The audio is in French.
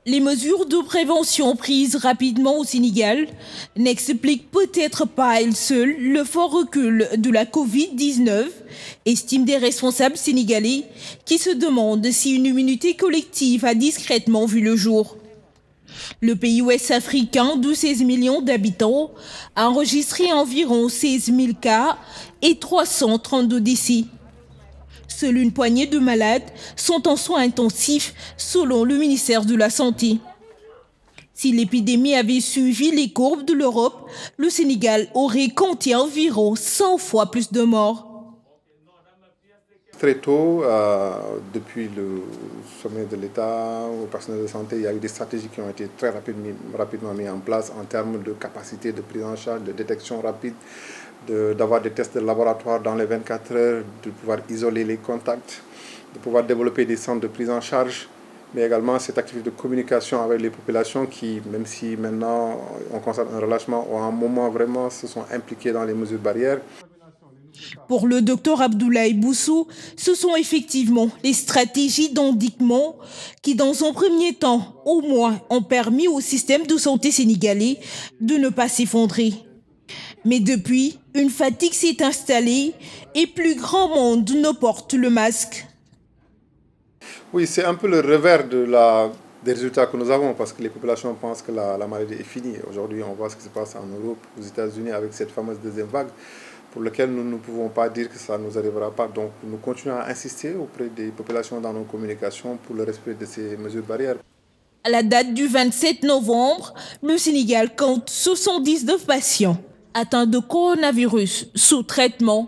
Les mesures de prévention prises rapidement au Sénégal n'expliquent peut-être pas à elles seules le fort recul de la Covid-19, estiment des responsables sénégalais qui se demandent si une immunité collective a discrètement vu le jour. Le pays ouest africain de 16 millions d'habitants a enregistré environ 16 000 cas et 332 décès. Seule une poignée de malades sont en soins intensifs selon le ministère de la Santé. Si l'épidémie avait suivi les courbes de l'Europe, le Sénégal aurait compté environ 100 fois plus de morts. Très tôt, depuis le sommet de l'État, au personnel de santé, il y a eu des stratégies qui ont été très rapidement mises en place en termes de capacité de prise en charge, de détection rapide, d'avoir des tests de laboratoire dans les 24 heures, de pouvoir isoler les contacts, de pouvoir développer des centres de prise en charge, mais également cette activité de communication avec les populations qui, même si maintenant on constate un relâchement, ou à un moment vraiment se sont impliqués dans les mesures barrières. Pour le docteur Abdoulaye Boussou, ce sont effectivement les stratégies d'endiguement qui, dans un premier temps, au moins, ont permis au système de santé sénégalais de ne pas s'effondrer. Mais depuis, une fatigue s'est installée et plus grand monde ne porte le masque. Oui, c'est un peu le revers des résultats que nous avons parce que les populations pensent que la maladie est finie. Aujourd'hui, on voit ce qui se passe en Europe, aux États-Unis avec cette fameuse deuxième vague pour laquelle nous ne pouvons pas dire que ça ne nous arrivera pas. Donc nous continuons à insister auprès des populations dans nos communications pour le respect de ces mesures barrières. À la date du 27 novembre, le Sénégal compte 79 patients atteints de coronavirus sous traitement